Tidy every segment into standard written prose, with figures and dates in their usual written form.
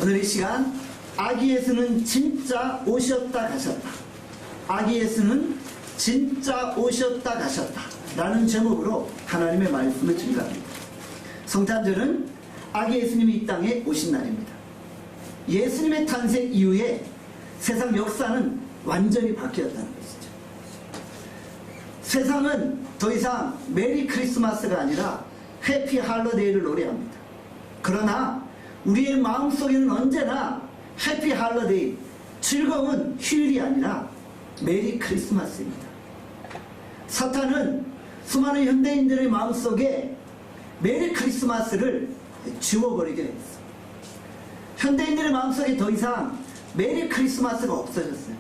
오늘 이 시간 아기 예수는 진짜 오셨다 가셨다, 아기 예수는 진짜 오셨다 가셨다 라는 제목으로 하나님의 말씀을 증거합니다. 성탄절은 아기 예수님이 이 땅에 오신 날입니다. 예수님의 탄생 이후에 세상 역사는 완전히 바뀌었다는 것이죠. 세상은 더 이상 메리 크리스마스가 아니라 해피 할러데이를 노래합니다. 그러나 우리의 마음속에는 언제나 해피 할러데이, 즐거운 휴일이 아니라 메리 크리스마스입니다. 사탄은 수많은 현대인들의 마음속에 메리 크리스마스를 지워버리게 했어. 현대인들의 마음속에 더 이상 메리 크리스마스가 없어졌어요.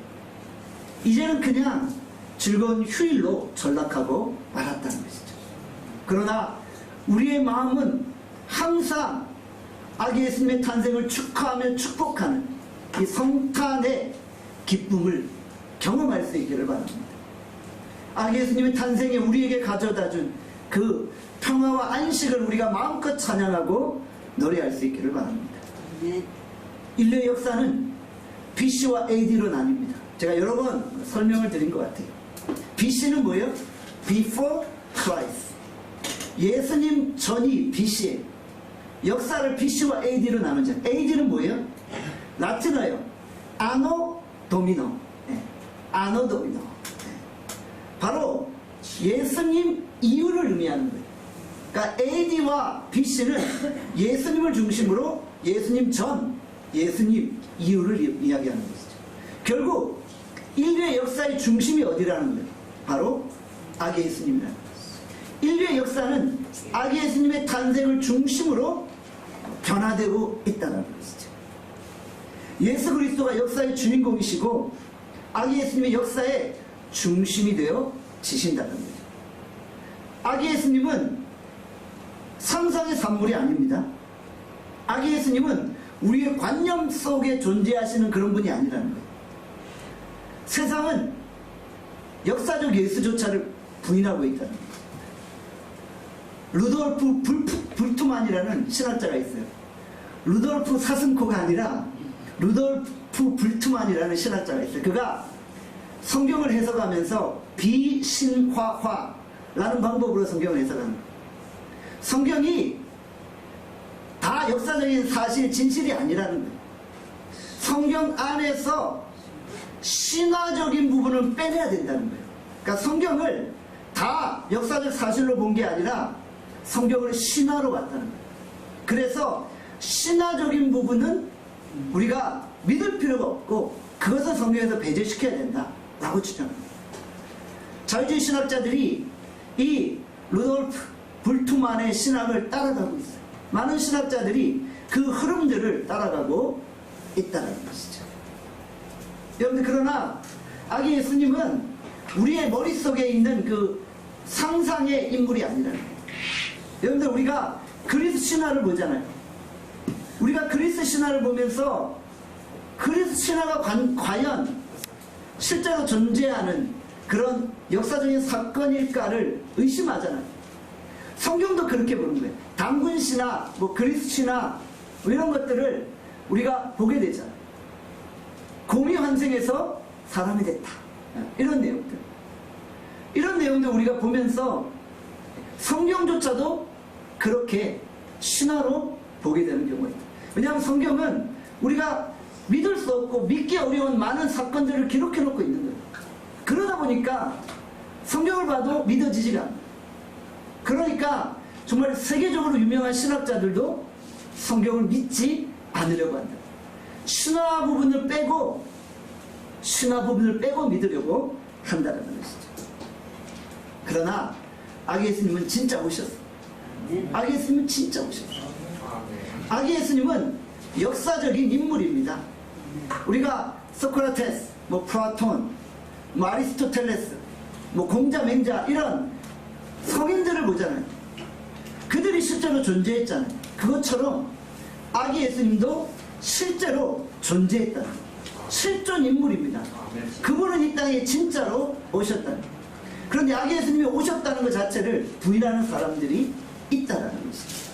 이제는 그냥 즐거운 휴일로 전락하고 말았다는 것이죠. 그러나 우리의 마음은 항상 아기 예수님의 탄생을 축하하며 축복하는 이 성탄의 기쁨을 경험할 수 있기를 바랍니다. 아기 예수님의 탄생에 우리에게 가져다준 그 평화와 안식을 우리가 마음껏 찬양하고 노래할 수 있기를 바랍니다. 인류의 역사는 BC와 AD로 나뉩니다. 제가 여러 번 설명을 드린 것 같아요. BC는 뭐예요? Before Christ. 예수님 전이 BC예요. 역사를 BC와 AD로 나누자. AD는 뭐예요? 라틴어예요. 아노 도미노. 아노 도미노. 바로 예수님 이후를 의미하는 거예요. 그러니까 AD와 BC는 예수님을 중심으로 예수님 전, 예수님 이후를 이야기하는 것이죠. 결국 인류의 역사의 중심이 어디라는 거예요? 바로 아기 예수님이라는 거예요. 인류의 역사는 아기 예수님의 탄생을 중심으로 변화되고 있다는 것이죠. 예수 그리스도가 역사의 주인공이시고 아기 예수님의 역사의 중심이 되어 지신다는 거죠. 아기 예수님은 상상의 산물이 아닙니다. 아기 예수님은 우리의 관념 속에 존재하시는 그런 분이 아니라는 거예요. 세상은 역사적 예수조차를 부인하고 있다는 거예요. 루돌프 불트만이라는 신학자가 있어요. 루돌프 사슴코가 아니라 루돌프 불트만이라는 신학자가 있어요. 그가 성경을 해석하면서 비신화화라는 방법으로 성경을 해석하는 거예요. 성경이 다 역사적인 사실, 진실이 아니라는 거예요. 성경 안에서 신화적인 부분을 빼내야 된다는 거예요. 그러니까 성경을 다 역사적 사실로 본 게 아니라 성경을 신화로 봤다는 거예요. 그래서 신화적인 부분은 우리가 믿을 필요가 없고 그것을 성경에서 배제시켜야 된다라고 주장합니다. 자유주의 신학자들이 이 루돌프 불트만의 신학을 따라가고 있어요. 많은 신학자들이 그 흐름들을 따라가고 있다는 것이죠. 여러분들, 그러나 아기 예수님은 우리의 머릿속에 있는 그 상상의 인물이 아니라는 거예요. 여러분들, 우리가 그리스 신화를 보잖아요. 우리가 그리스 신화를 보면서 그리스 신화가 과연 실제로 존재하는 그런 역사적인 사건일까를 의심하잖아요. 성경도 그렇게 보는 거예요. 단군 신화, 그리스 신화 이런 것들을 우리가 보게 되잖아요. 곰이 환생해서 사람이 됐다, 이런 내용들. 이런 내용들 우리가 보면서 성경조차도 그렇게 신화로 보게 되는 경우가 있다. 왜냐하면 성경은 우리가 믿을 수 없고 믿기 어려운 많은 사건들을 기록해 놓고 있는 거예요. 그러다 보니까 성경을 봐도 믿어지지가 않아요. 그러니까 정말 세계적으로 유명한 신학자들도 성경을 믿지 않으려고 한다. 신화 부분을 빼고 믿으려고 한다는 것이죠. 그러나 아기 예수님은 진짜 오셨어요. 아기 예수님은 진짜 오셨어요. 아기 예수님은 역사적인 인물입니다. 우리가 소크라테스, 플라톤, 아리스토텔레스, 공자, 맹자 이런 성인들을 보잖아요. 그들이 실제로 존재했잖아요. 그것처럼 아기 예수님도 실제로 존재했다는 거예요. 실존 인물입니다. 그분은 이 땅에 진짜로 오셨다는 거예요. 그런데 아기 예수님이 오셨다는 것 자체를 부인하는 사람들이 있다는 것이죠.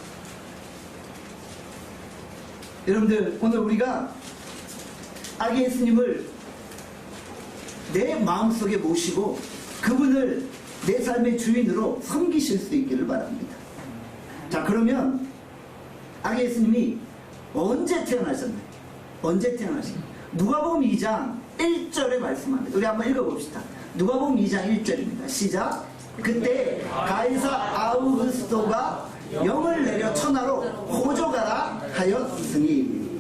여러분들 오늘 우리가 아기 예수님을 내 마음속에 모시고 그분을 내 삶의 주인으로 섬기실 수 있기를 바랍니다. 자, 그러면 아기 예수님이 언제 태어나셨나요? 언제 태어나셨나요? 누가복음 2장 1절에 말씀합니다. 우리 한번 읽어봅시다. 누가복음 2장 1절입니다. 시작. 그때 가이사 아우구스토가 영을 내려 천하로 호조가라 하였으니.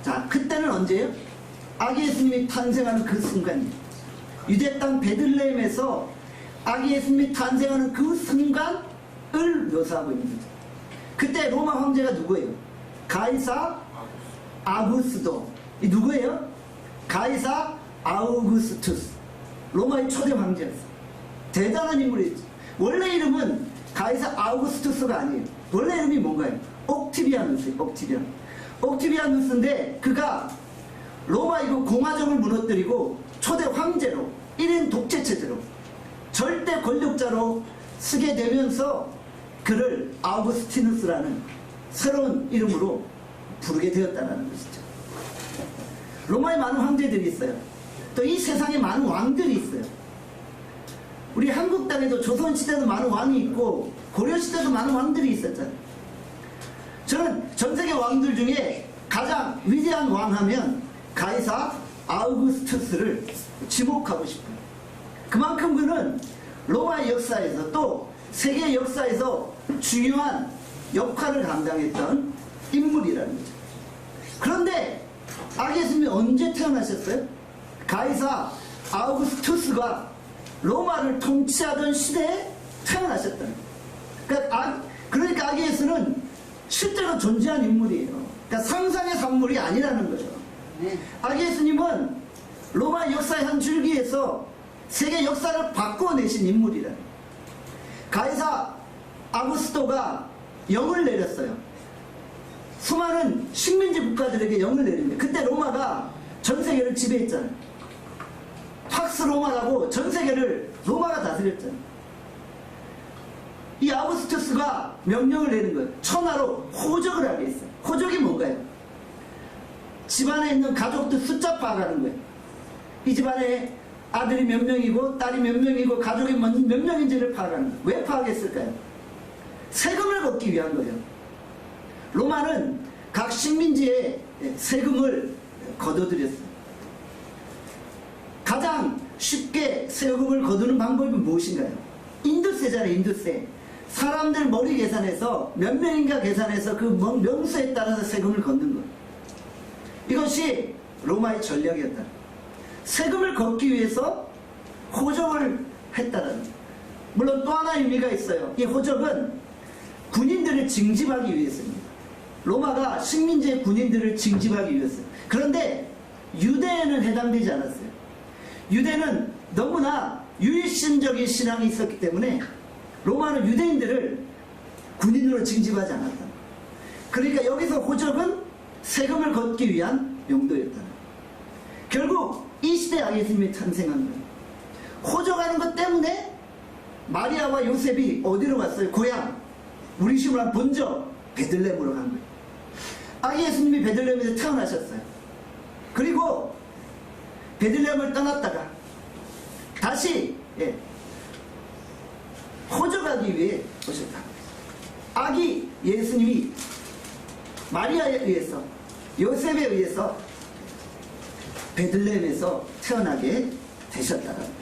자, 그때는 언제예요? 아기 예수님이 탄생하는 그 순간이에요. 유대 땅 베들레헴에서 아기 예수님이 탄생하는 그 순간을 묘사하고 있는 거죠. 그때 로마 황제가 누구예요? 가이사 아구스도. 이 누구예요? 가이사 아우구스투스. 로마의 초대 황제였어요. 대단한 인물이었죠. 원래 이름은 가이사 아우구스투스가 아니에요. 원래 이름이 뭔가요? 옥티비아누스예요. 옥티비아누스인데 그가 로마 이거 공화정을 무너뜨리고 초대 황제로 1인 독재 체제로 절대 권력자로 쓰게 되면서 그를 아우구스티누스라는 새로운 이름으로 부르게 되었다는 것이죠. 로마에 많은 황제들이 있어요. 또 이 세상에 많은 왕들이 있어요. 우리 한국 땅에도 조선시대도 많은 왕이 있고 고려시대도 많은 왕들이 있었잖아요. 저는 전세계 왕들 중에 가장 위대한 왕 하면 가이사 아우구스투스를 지목하고 싶어요. 그만큼 그는 로마의 역사에서 또 세계 역사에서 중요한 역할을 감당했던 인물이라는 거죠. 그런데 아기 예수님이 언제 태어나셨어요? 가이사 아우구스투스가 로마를 통치하던 시대에 태어나셨다는 거예요. 그러니까 아기 예수는 실제로 존재한 인물이에요. 그러니까 상상의 산물이 아니라는 거죠. 아기 예수님은 로마 역사의 한 줄기에서 세계 역사를 바꿔내신 인물이라는 거예요. 가이사 아구스토가 영을 내렸어요. 수많은 식민지 국가들에게 영을 내립니다. 그때 로마가 전 세계를 지배했잖아요. 팍스 로마라고 전 세계를 로마가 다스렸잖아요. 이 아우구스투스가 명령을 내는 거예요. 천하로 호적을 하게 했어요. 호적이 뭔가요? 집안에 있는 가족들 숫자 파악하는 거예요. 이 집안에 아들이 몇 명이고 딸이 몇 명이고 가족이 몇 명인지를 파악하는 거예요. 왜 파악했을까요? 세금을 걷기 위한 거예요. 로마는 각 식민지에 세금을 거둬들였어요. 가장 쉽게 세금을 거두는 방법이 무엇인가요? 인두세잖아요. 인두세. 사람들 머리 계산해서 몇 명인가 계산해서 그 명수에 따라서 세금을 걷는 거예요. 이것이 로마의 전략이었다. 세금을 걷기 위해서 호적을 했다는 거예요. 물론 또 하나 의미가 있어요. 이 호적은 군인들을 징집하기 위해서입니다. 로마가 식민지의 군인들을 징집하기 위해서요. 그런데 유대에는 해당되지 않았어요. 유대는 너무나 유일신적인 신앙이 있었기 때문에 로마는 유대인들을 군인으로 징집하지 않았다. 그러니까 여기서 호적은 세금을 걷기 위한 용도였다. 결국 이 시대에 아기 예수님이 탄생한 거예요. 호적하는 것 때문에 마리아와 요셉이 어디로 갔어요? 고향 우리 시므란 본저 베들레헴으로 간 거예요. 아기 예수님이 베들레헴에서 태어나셨어요. 그리고 베들레헴을 떠났다가 다시 호적하기 위해 오셨다. 아기 예수님이 마리아에 의해서 요셉에 의해서 베들레헴에서 태어나게 되셨다는 것이죠.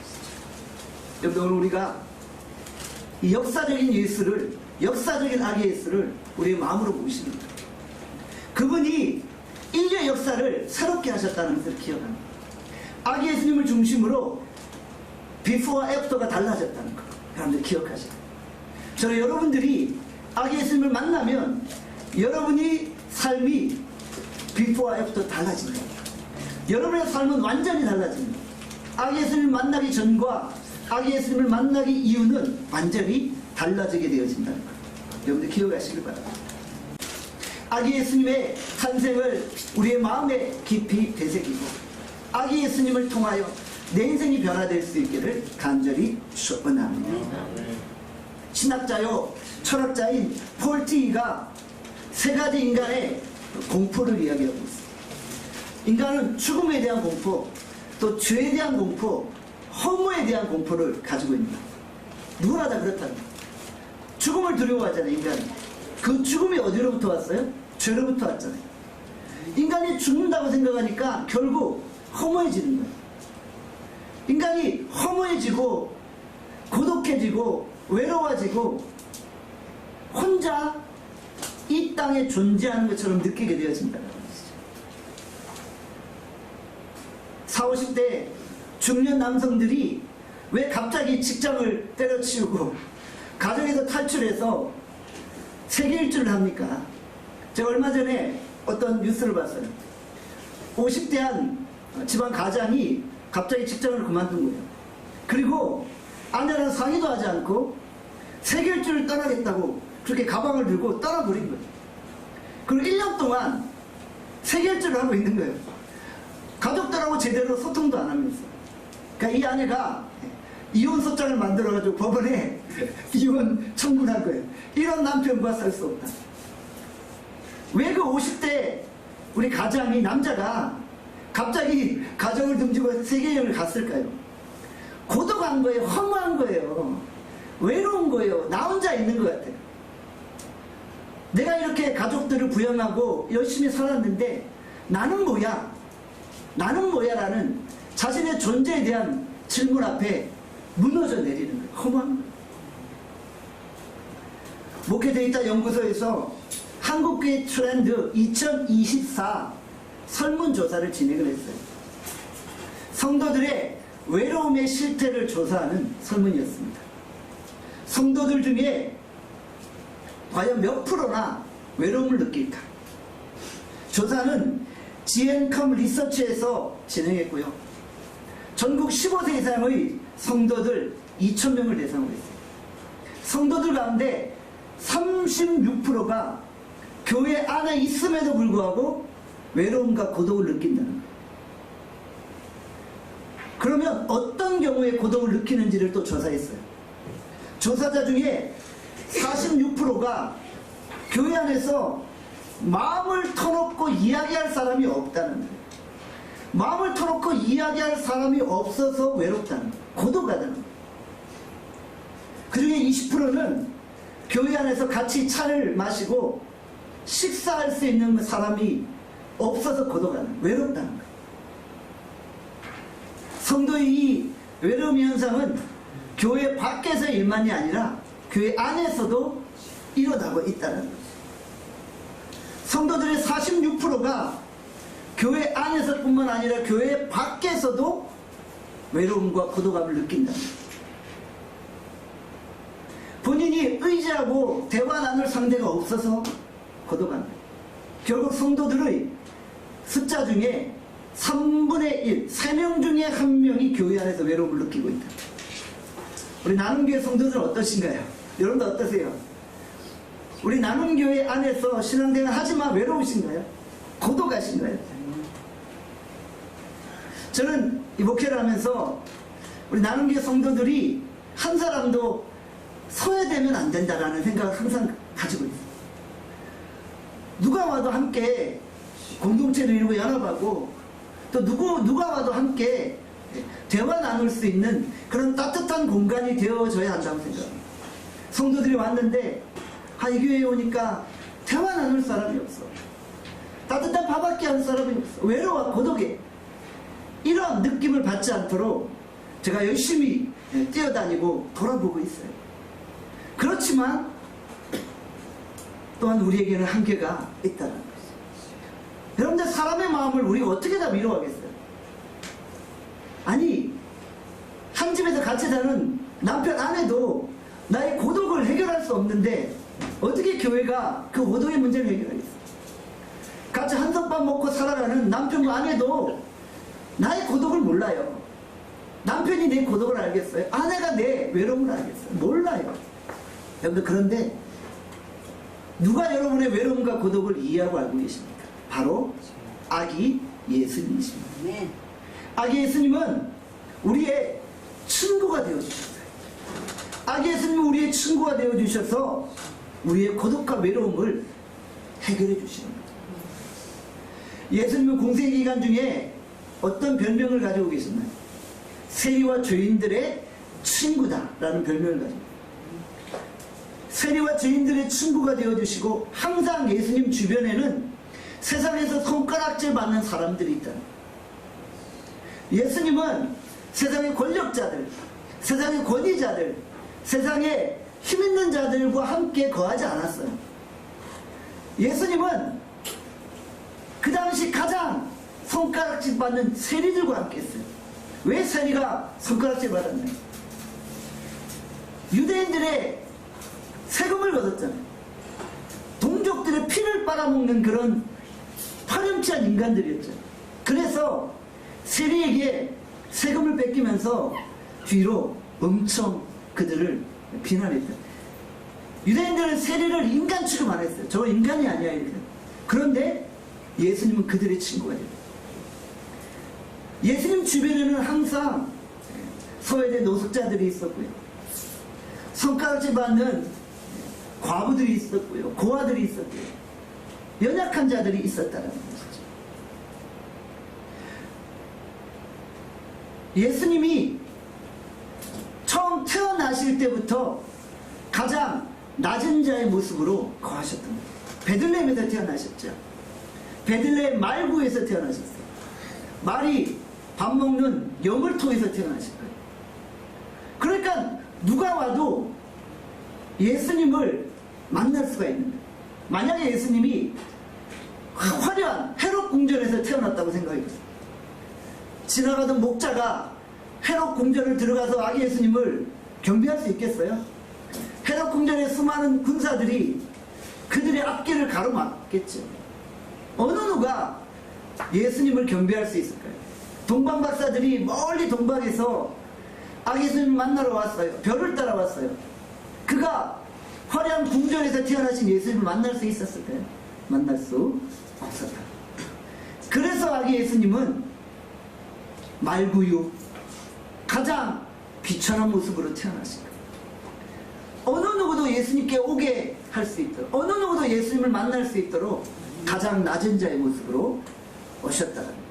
여러분 오늘 우리가 이 역사적인 예수를 역사적인 아기 예수를 우리의 마음으로 모시는 거예요. 그분이 인류의 역사를 새롭게 하셨다는 것을 기억합니다. 아기 예수님을 중심으로 비포와 애프터가 달라졌다는 것 여러분들 기억하세요. 저는 여러분들이 아기 예수님을 만나면 여러분이 삶이 비포와 애프터 달라진다. 여러분의 삶은 완전히 달라집니다. 아기 예수님을 만나기 전과 아기 예수님을 만나기 이후는 완전히 달라지게 되어진다는 것 여러분들 기억하시길 바랍니다. 아기 예수님의 탄생을 우리의 마음에 깊이 되새기고 아기 예수님을 통하여 내 인생이 변화될 수 있기를 간절히 축원합니다. 신학자요 철학자인 폴 티가 세 가지 인간의 공포를 이야기하고 있습니다. 인간은 죽음에 대한 공포, 또 죄에 대한 공포, 허무에 대한 공포를 가지고 있습니다. 누구나 다 그렇다는 거예요. 죽음을 두려워하잖아요, 인간은. 그 죽음이 어디로부터 왔어요? 죄로부터 왔잖아요. 인간이 죽는다고 생각하니까 결국 허무해지는 거예요. 인간이 허무해지고 고독해지고 외로워지고 혼자 이 땅에 존재하는 것처럼 느끼게 되어진다는 것이죠. 40, 50대 중년 남성들이 왜 갑자기 직장을 때려치우고 가정에서 탈출해서 세계 일주를 합니까? 제가 얼마 전에 어떤 뉴스를 봤어요. 50대 한 집안 가장이 갑자기 직장을 그만둔 거예요. 그리고 아내랑 상의도 하지 않고 세계 일주를 떠나겠다고 그렇게 가방을 들고 떠나버린 거예요. 그리고 1년 동안 세계 일주를 하고 있는 거예요. 가족들하고 제대로 소통도 안 하면서. 그러니까 이 아내가 이혼소장을 만들어가지고 법원에 이혼 청구를 한 거예요. 이런 남편과 살 수 없다. 왜 그 50대 우리 가장이 남자가 갑자기 가정을 등지고 세계여행을 갔을까요? 고독한 거예요. 허무한 거예요. 외로운 거예요. 나 혼자 있는 것 같아요. 내가 이렇게 가족들을 부양하고 열심히 살았는데 나는 뭐야? 나는 뭐야? 라는 자신의 존재에 대한 질문 앞에 무너져 내리는 거예요. 허무한 거예요. 목회데이터 연구소에서 한국교회 트렌드 2024 설문조사를 진행을 했어요. 성도들의 외로움의 실태를 조사하는 설문이었습니다. 성도들 중에 과연 몇 프로나 외로움을 느낄까? 조사는 GN컴 리서치에서 진행했고요. 전국 15세 이상의 성도들 2,000명을 대상으로 했어요. 성도들 가운데 36%가 교회 안에 있음에도 불구하고 외로움과 고독을 느낀다는 거예요. 그러면 어떤 경우에 고독을 느끼는지를 또 조사했어요. 조사자 중에 46%가 교회 안에서 마음을 터놓고 이야기할 사람이 없다는 거예요. 마음을 터놓고 이야기할 사람이 없어서 외롭다는 거예요. 고독하다는 거예요. 그 중에 20%는 교회 안에서 같이 차를 마시고 식사할 수 있는 사람이 없어서 고독하는, 외롭다는 거예요. 성도의 이 외로움 현상은 교회 밖에서의 일만이 아니라 교회 안에서도 일어나고 있다는 거죠. 성도들의 46%가 교회 안에서뿐만 아니라 교회 밖에서도 외로움과 고독함을 느낀다. 본인이 의지하고 대화 나눌 상대가 없어서 고독합니다. 결국 성도들의 숫자 중에 3분의 1, 3명 중에 1명이 교회 안에서 외로움을 느끼고 있다. 우리 나눔교회 성도들은 어떠신가요? 여러분도 어떠세요? 우리 나눔교회 안에서 신앙생활 하지만 외로우신가요? 고독하신가요? 저는 이 목회를 하면서 우리 나눔교회 성도들이 한 사람도 소외되면 안 된다라는 생각을 항상 가지고 있어요. 누가 와도 함께 공동체를 이루고 연합하고 또 누가 와도 함께 대화 나눌 수 있는 그런 따뜻한 공간이 되어져야 한다고 생각합니다. 성도들이 왔는데 이 교회에 오니까 대화 나눌 사람이 없어. 따뜻한 밥밖에 할 사람이 없어. 외로워 고독해. 이런 느낌을 받지 않도록 제가 열심히 뛰어다니고 돌아보고 있어요. 그렇지만 또한 우리에게는 한계가 있다는 거죠. 여러분들 사람의 마음을 우리가 어떻게 다 위로하겠어요? 아니 한 집에서 같이 사는 남편 아내도 나의 고독을 해결할 수 없는데 어떻게 교회가 그 고독의 문제를 해결하겠어요? 같이 한솥밥 먹고 살아가는 남편과 아내도 나의 고독을 몰라요. 남편이 내 고독을 알겠어요? 아내가 내 외로움을 알겠어요? 몰라요. 여러분들 그런데 누가 여러분의 외로움과 고독을 이해하고 알고 계십니까? 바로 아기 예수님이십니다. 네. 아기 예수님은 우리의 친구가 되어주셨어요. 아기 예수님은 우리의 친구가 되어주셔서 우리의 고독과 외로움을 해결해 주시는 거예요. 예수님은 공생기간 중에 어떤 별명을 가지고 계셨나요? 세리와 죄인들의 친구다라는 별명을 가지고, 세리와 죄인들의 친구가 되어주시고, 항상 예수님 주변에는 세상에서 손가락질 받는 사람들이 있다. 예수님은 세상의 권력자들, 세상의 권위자들, 세상에 힘있는 자들과 함께 거하지 않았어요. 예수님은 그 당시 가장 손가락질 받는 세리들과 함께 했어요. 왜 세리가 손가락질 받았나요? 유대인들의 세금을 걷었잖아요. 동족들의 피를 빨아먹는 그런 파렴치한 인간들이었죠. 그래서 세리에게 세금을 뺏기면서 뒤로 엄청 그들을 비난했다. 유대인들은 세리를 인간 취급 안 했어요. 저 인간이 아니야 이렇게. 그런데 예수님은 그들의 친구가 됐어요. 예수님 주변에는 항상 소외된 노숙자들이 있었고요, 손가락질 받는 과부들이 있었고요, 고아들이 있었고요, 연약한 자들이 있었다는 것이죠. 예수님이 처음 태어나실 때부터 가장 낮은 자의 모습으로 거하셨던 거예요. 베들레헴에서 태어나셨죠. 베들레헴 말구에서 태어나셨어요. 말이 밥 먹는 여물통에서 태어나실 거예요. 그러니까 누가 와도 예수님을 만날 수가 있는 거예요. 만약에 예수님이 화려한 헤롯 궁전에서 태어났다고 생각해보세요. 지나가던 목자가 헤롯 궁전을 들어가서 아기 예수님을 경비할 수 있겠어요? 헤롯 궁전의 수많은 군사들이 그들의 앞길을 가로막겠죠. 어느 누가 예수님을 경비할 수 있을까요? 동방박사들이 멀리 동방에서 아기 예수님 만나러 왔어요. 별을 따라왔어요. 그가 화려한 궁전에서 태어나신 예수님을 만날 수 있었을까요? 만날 수 없었다. 그래서 아기 예수님은 말구유, 가장 비천한 모습으로 태어나신 거예요. 어느 누구도 예수님께 오게 할 수 있도록, 어느 누구도 예수님을 만날 수 있도록 가장 낮은 자의 모습으로 오셨다는 거예요.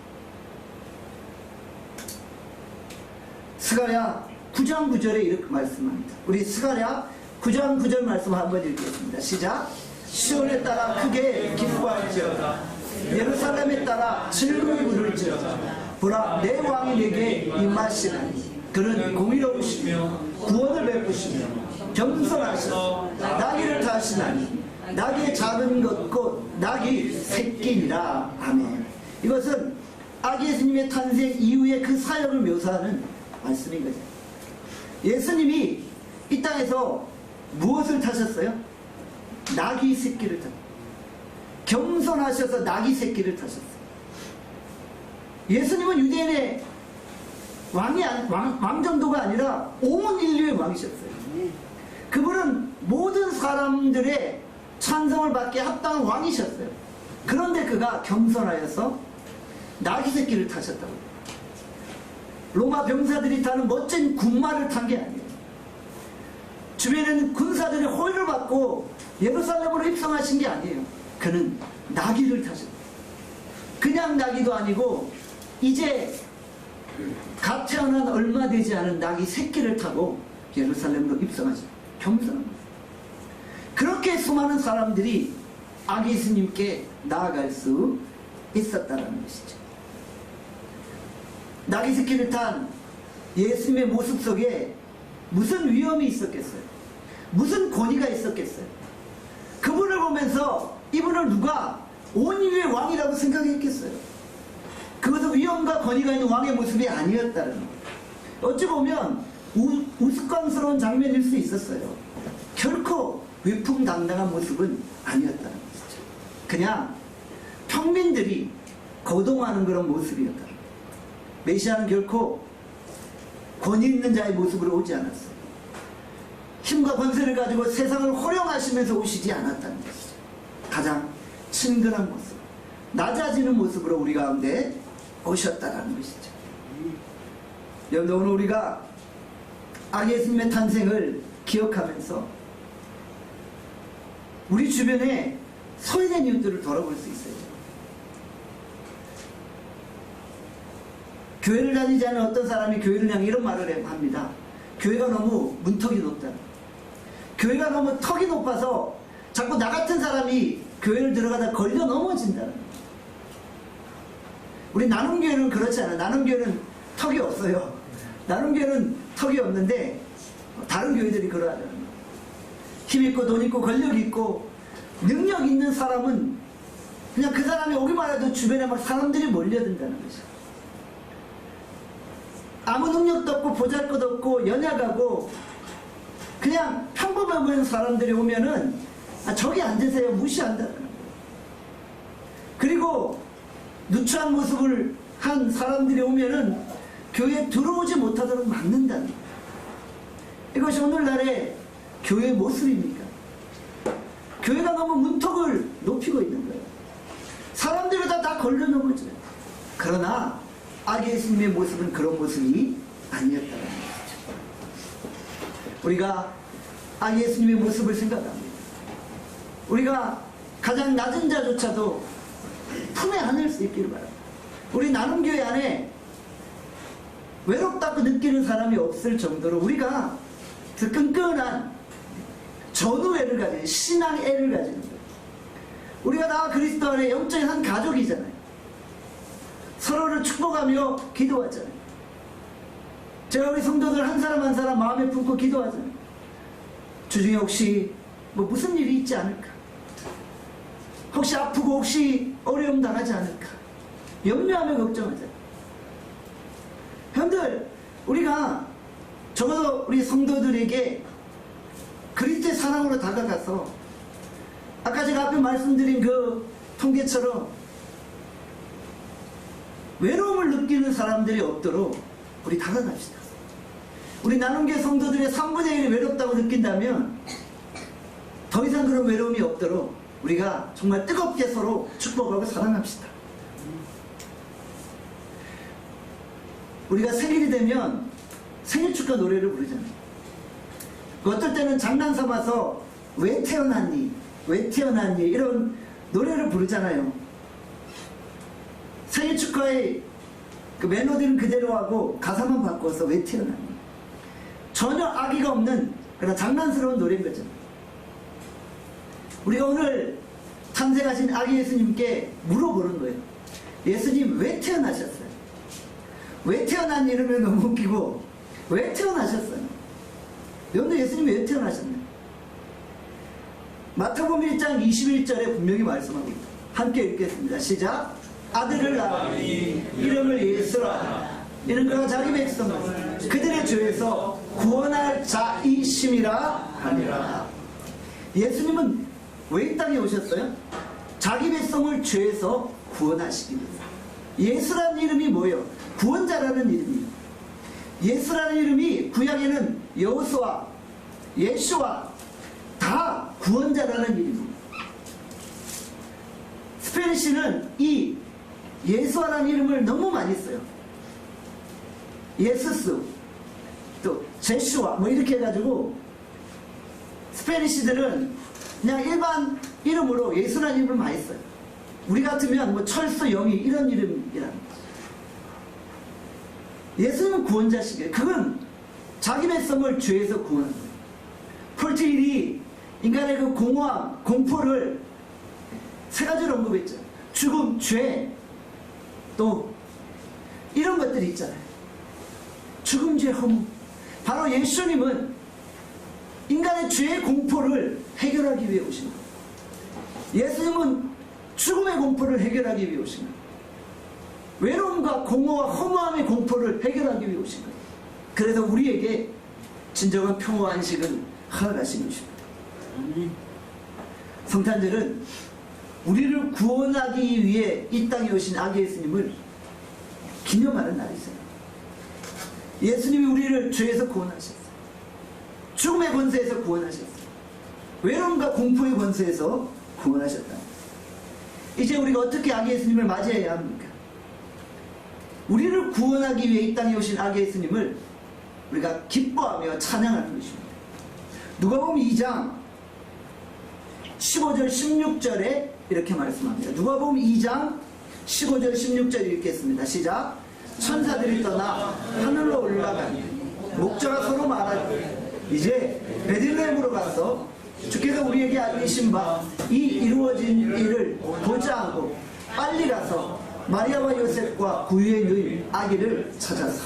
스가랴 9장 9절에 이렇게 말씀합니다. 우리 스가랴 9장 9절 말씀 한번 읽겠습니다. 시작. 시온에 따라 크게 기뻐할지어다, 예루살렘에 따라 즐거이 부를지어다. 보라, 내 왕이 내게 임하시나니 그는 공의로우시며 구원을 베푸시며 겸손하셔서 나귀를 타시나니 나귀의 작은 것 곧 나귀 새끼니라. 아멘. 이것은 아기 예수님의 탄생 이후의 그 사역을 묘사하는 말씀인 거죠. 예수님이 이 땅에서 무엇을 타셨어요? 나귀 새끼를 타셨어요. 겸손하셔서 나귀 새끼를 타셨어요. 예수님은 유대인의 왕 정도가 아니라 온 인류의 왕이셨어요. 그분은 모든 사람들의 찬성을 받게 합당한 왕이셨어요. 그런데 그가 겸손하여서 나귀 새끼를 타셨다고. 로마 병사들이 타는 멋진 군마를 탄 게 아니에요. 주변에는 군사들의 호의를 받고 예루살렘으로 입성하신 게 아니에요. 그는 나귀를 타셨어요. 그냥 나귀도 아니고 이제 갓 태어난 얼마 되지 않은 나귀 새끼를 타고 예루살렘으로 입성하죠. 겸손한 거예요. 그렇게 수많은 사람들이 아기 예수님께 나아갈 수 있었다는 것이죠. 나귀 새끼를 탄 예수님의 모습 속에 무슨 위험이 있었겠어요? 무슨 권위가 있었겠어요? 그분을 보면서 이분을 누가 온 인류의 왕이라고 생각했겠어요? 그것은 위엄과 권위가 있는 왕의 모습이 아니었다는 거예요. 어찌 보면 우스꽝스러운 장면일 수 있었어요. 결코 위풍당당한 모습은 아니었다는 것이죠. 그냥 평민들이 거동하는 그런 모습이었다는 거예요. 메시아는 결코 권위 있는 자의 모습으로 오지 않았어요. 힘과 권세를 가지고 세상을 호령하시면서 오시지 않았다는 것이죠. 가장 친근한 모습, 낮아지는 모습으로 우리 가운데 오셨다는 것이죠. 여러분, 오늘 우리가 아기 예수님의 탄생을 기억하면서 우리 주변에 소외된 이웃들을 돌아볼 수 있어요. 교회를 다니지 않은 어떤 사람이 교회를 향해 이런 말을 합니다. 교회가 너무 문턱이 높다. 교회가 너무 턱이 높아서 자꾸 나 같은 사람이 교회를 들어가다 걸려 넘어진다는 거예요. 우리 나눔교회는 그렇지 않아요. 나눔교회는 턱이 없어요. 나눔교회는 턱이 없는데 다른 교회들이 그러하잖아요. 힘 있고 돈 있고 권력 있고 능력 있는 사람은 그냥 그 사람이 오기만 해도 주변에 막 사람들이 몰려든다는 거죠. 아무 능력도 없고 보잘것없고 연약하고 그냥 평범해 보이는 사람들이 오면은 저기 앉으세요 무시한다는 거예요. 그리고 누추한 모습을 한 사람들이 오면은 교회에 들어오지 못하도록 막는다는 거예요. 이것이 오늘날의 교회의 모습입니까? 교회가 너무 문턱을 높이고 있는 거예요. 사람들이 다 걸려 넘어져요. 그러나 아기 예수님의 모습은 그런 모습이 아니었다는 것이죠. 우리가 아기 예수님의 모습을 생각합니다. 우리가 가장 낮은 자조차도 품에 안을 수 있기를 바랍니다. 우리 나눔교회 안에 외롭다고 느끼는 사람이 없을 정도로 우리가 그 끈끈한 전우애를 가지는 신앙애를 가지는 거예요. 우리가 다 그리스도 안에 영적인 한 가족이잖아요. 서로를 축복하며 기도하잖아요. 제가 우리 성도들 한 사람 한 사람 마음에 품고 기도하잖아요. 주중에 혹시 무슨 일이 있지 않을까? 혹시 아프고 혹시 어려움 당하지 않을까? 염려하며 걱정하잖아요. 형들, 우리가 적어도 우리 성도들에게 그리스도의 사랑으로 다가가서 아까 제가 앞에 말씀드린 그 통계처럼 외로움을 느끼는 사람들이 없도록 우리 다가갑시다. 우리 나눔교회 성도들의 3분의 1이 외롭다고 느낀다면 더 이상 그런 외로움이 없도록 우리가 정말 뜨겁게 서로 축복하고 사랑합시다. 우리가 생일이 되면 생일 축하 노래를 부르잖아요. 어떨 때는 장난 삼아서 왜 태어났니? 왜 태어났니? 이런 노래를 부르잖아요. 생일 축하의 그 멜로디는 그대로 하고 가사만 바꿔서 왜 태어났니? 전혀 악의가 없는 그런 장난스러운 노래인 거죠. 우리가 오늘 탄생하신 아기 예수님께 물어보는 거예요. 예수님 왜 태어나셨어요? 왜 태어났니? 이러면 너무 웃기고 왜 태어나셨어요? 여러분들 예수님 왜 태어나셨나요? 마태복음 1장 21절에 분명히 말씀하고 있다. 함께 읽겠습니다. 시작. 아들을 낳으니 이름을 예수라. 이는 그가 자기 백성을 그들의 죄에서 구원할 자이심이라 하니라. 예수님은 왜 이 땅에 오셨어요? 자기 백성을 죄에서 구원하시기 위해서. 예수라는 이름이 뭐예요? 구원자라는 이름이에요. 예수라는 이름이 구약에는 여호수아, 예수와 다 구원자라는 이름이에요. 스페니쉬는 이 예수라는 이름을 너무 많이 써요. 예수스, 또 제슈아 이렇게 해가지고 스페니쉬들은 그냥 일반 이름으로 예수라는 이름을 많이 써요. 우리 같으면 철수, 영희 이런 이름이라는 거죠. 예수님은 구원자시기에 그건 자기 백성을 죄에서 구원하는 거예요. 폴티일이 인간의 그 공허함, 공포를 세 가지로 언급했죠. 죽음, 죄, 또 이런 것들이 있잖아요. 죽음, 죄, 허무. 바로 예수님은 인간의 죄의 공포를 해결하기 위해 오신 거예요. 예수님은 죽음의 공포를 해결하기 위해 오신 거예요. 외로움과 공허와 허무함의 공포를 해결하기 위해 오신 거예요. 그래서 우리에게 진정한 평화와 안식을 허락하신 것입니다. 성탄절은 우리를 구원하기 위해 이 땅에 오신 아기 예수님을 기념하는 날이세요. 예수님이 우리를 죄에서 구원하셨어요. 죽음의 권세에서 구원하셨어요. 외로움과 공포의 권세에서 구원하셨다. 이제 우리가 어떻게 아기 예수님을 맞이해야 합니까? 우리를 구원하기 위해 이 땅에 오신 아기 예수님을 우리가 기뻐하며 찬양하는 것입니다. 누가복음 2장 15절 16절에 이렇게 말씀합니다. 누가복음 2장 15절 16절 읽겠습니다. 시작. 천사들이 떠나 하늘로 올라가니 목자가 서로 말하되 이제 베들레헴으로 가서 주께서 우리에게 알리신 바 이 이루어진 일을 보자 하고 빨리 가서 마리아와 요셉과 구유에 누인 아기를 찾아서.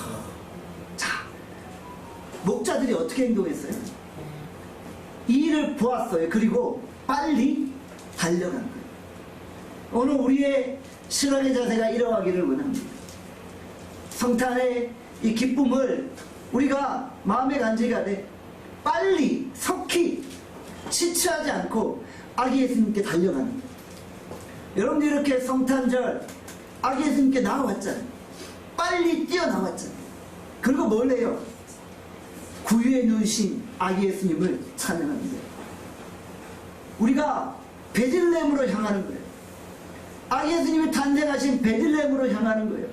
자, 목자들이 어떻게 행동했어요? 이 일을 보았어요. 그리고 빨리 달려간 거예요. 오늘 우리의 신앙의 자세가 이러하기를 원합니다. 성탄의 이 기쁨을 우리가 마음에 간직하되 빨리 석히 지체하지 않고 아기 예수님께 달려가는 거예요. 여러분들 이렇게 성탄절 아기 예수님께 나와왔잖아요. 빨리 뛰어나왔잖아요. 그리고 뭘 해요? 구유에 누우신 아기 예수님을 찬양합니다. 우리가 베들레헴으로 향하는 거예요. 아기 예수님이 탄생하신 베들레헴으로 향하는 거예요.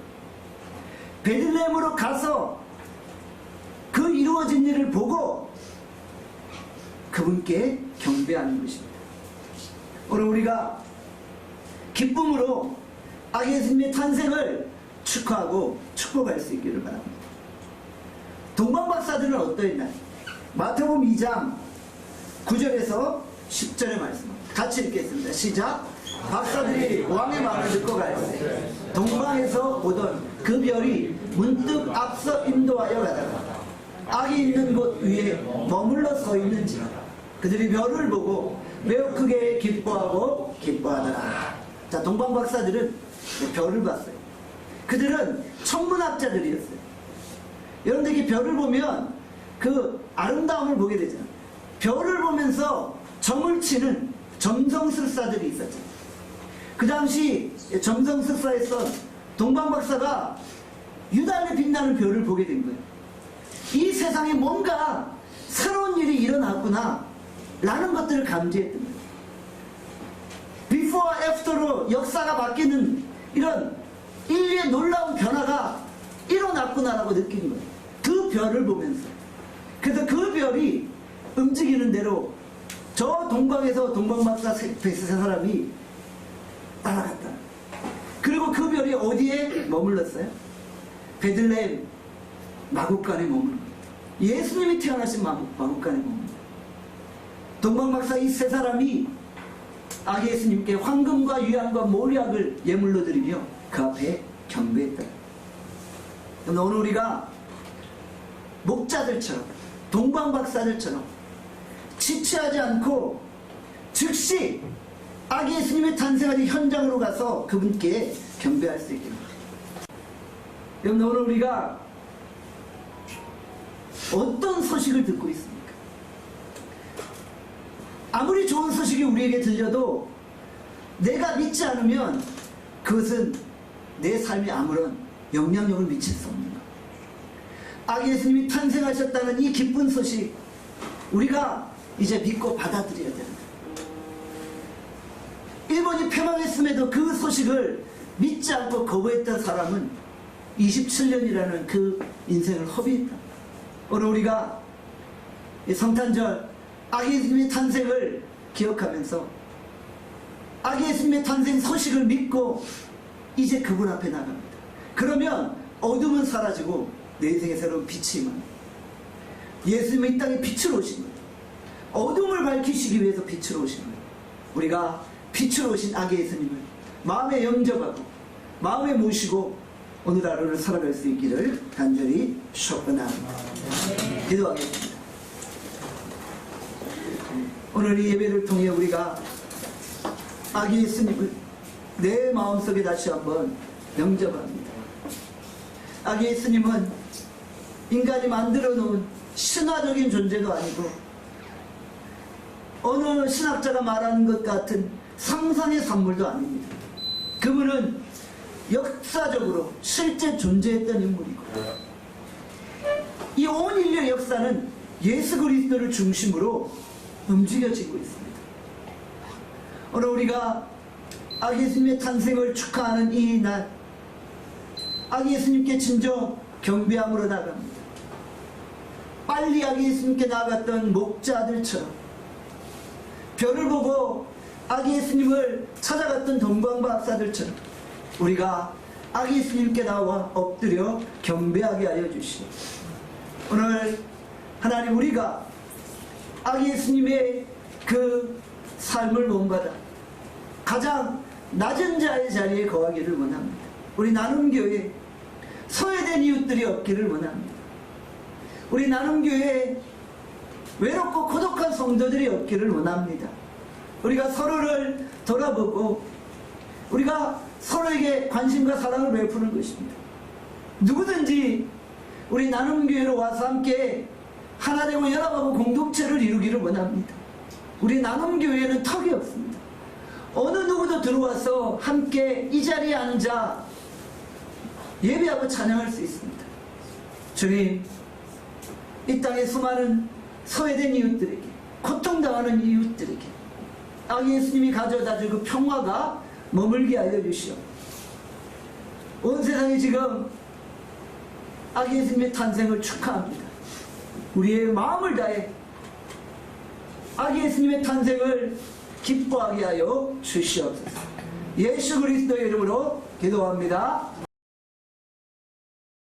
베들레헴으로 가서 그 이루어진 일을 보고 그분께 경배하는 것입니다. 오늘 우리가 기쁨으로 아기 예수님의 탄생을 축하하고 축복할 수 있기를 바랍니다. 동방박사들은 어떠했나요? 마태복음 2장 9절에서 10절의 말씀입니다. 같이 읽겠습니다. 시작. 박사들이 왕의 말을 듣고 갈새 동방에서 보던 그 별이 문득 앞서 인도하여 가다가 아기 있는 곳 위에 머물러 서 있는지라 그들이 별을 보고 매우 크게 기뻐하고 기뻐하더라. 자, 동방박사들은 별을 봤어요. 그들은 천문학자들이었어요. 여러분들 이 별을 보면 그 아름다움을 보게 되잖아요. 별을 보면서 점을 치는 점성술사들이 있었죠. 그 당시 점성술사에서 동방박사가 유달리 빛나는 별을 보게 된 거예요. 이 세상에 뭔가 새로운 일이 일어났구나 라는 것들을 감지했던 거예요. Before, After로 역사가 바뀌는 이런 인류의 놀라운 변화가 일어났구나라고 느낀 거예요. 그 별을 보면서. 그래서 그 별이 움직이는 대로 저 동방에서 동방박사 세 사람이 따라갔다. 그리고 그 별이 어디에 머물렀어요? 베들레헴 마국간에 머물러. 예수님이 태어나신 마국간에 머물러. 동방박사 이 세 사람이 아기 예수님께 황금과 유향과 몰약을 예물로 드리며 그 앞에 경배했다. 오늘 우리가 목자들처럼 동방박사들처럼 지체하지 않고 즉시 아기 예수님의 탄생하는 현장으로 가서 그분께 경배할 수 있게 합니다. 여러분, 오늘 우리가 어떤 소식을 듣고 있습니까? 아무리 좋은 소식이 우리에게 들려도 내가 믿지 않으면 그것은 내 삶에 아무런 영향력을 미칠 수 없는 것. 아기 예수님이 탄생하셨다는 이 기쁜 소식 우리가 이제 믿고 받아들여야 됩니다. 일본이 패망했음에도 그 소식을 믿지 않고 거부했던 사람은 27년이라는 그 인생을 허비했다. 오늘 우리가 이 성탄절 아기 예수님의 탄생을 기억하면서 아기 예수님의 탄생 소식을 믿고 이제 그분 앞에 나갑니다. 그러면 어둠은 사라지고 내 인생에 새로운 빛이 임합니다. 예수님은 이 땅에 빛으로 오신 거예요. 어둠을 밝히시기 위해서 빛으로 오신 거예요. 우리가 빛으로 오신 아기 예수님을 마음에 영접하고 마음에 모시고 오늘 하루를 살아갈 수 있기를 간절히 축원합니다. 기도하겠습니다. 오늘 이 예배를 통해 우리가 아기 예수님을 내 마음속에 다시 한번 영접합니다. 아기 예수님은 인간이 만들어 놓은 신화적인 존재도 아니고 어느 신학자가 말하는 것 같은 상상의 산물도 아닙니다. 그분은 역사적으로 실제 존재했던 인물이고 이 온 인류의 역사는 예수 그리스도를 중심으로 움직여지고 있습니다. 오늘 우리가 아기 예수님의 탄생을 축하하는 이 날 아기 예수님께 진정 경배함으로 나갑니다. 빨리 아기 예수님께 나갔던 목자들처럼 별을 보고 아기 예수님을 찾아갔던 동방박사들처럼 우리가 아기 예수님께 나와 엎드려 경배하게 하여 주시오. 오늘 하나님, 우리가 아기 예수님의 그 삶을 본받아 가장 낮은 자의 자리에 거하기를 원합니다. 우리 나눔교회 소외된 이웃들이 없기를 원합니다. 우리 나눔교회에 외롭고 고독한 성도들이 없기를 원합니다. 우리가 서로를 돌아보고 우리가 서로에게 관심과 사랑을 베푸는 것입니다. 누구든지 우리 나눔교회로 와서 함께 하나 되고 연합하고 공동체를 이루기를 원합니다. 우리 나눔교회에는 턱이 없습니다. 어느 누구도 들어와서 함께 이 자리에 앉아 예배하고 찬양할 수 있습니다. 주님, 이 땅의 수많은 소외된 이웃들에게, 고통당하는 이웃들에게 아기 예수님이 가져다 줄 그 평화가 머물게 하여 주시오. 온 세상이 지금 아기 예수님의 탄생을 축하합니다. 우리의 마음을 다해 아기 예수님의 탄생을 기뻐하게 하여 주시옵소서. 예수 그리스도의 이름으로 기도합니다.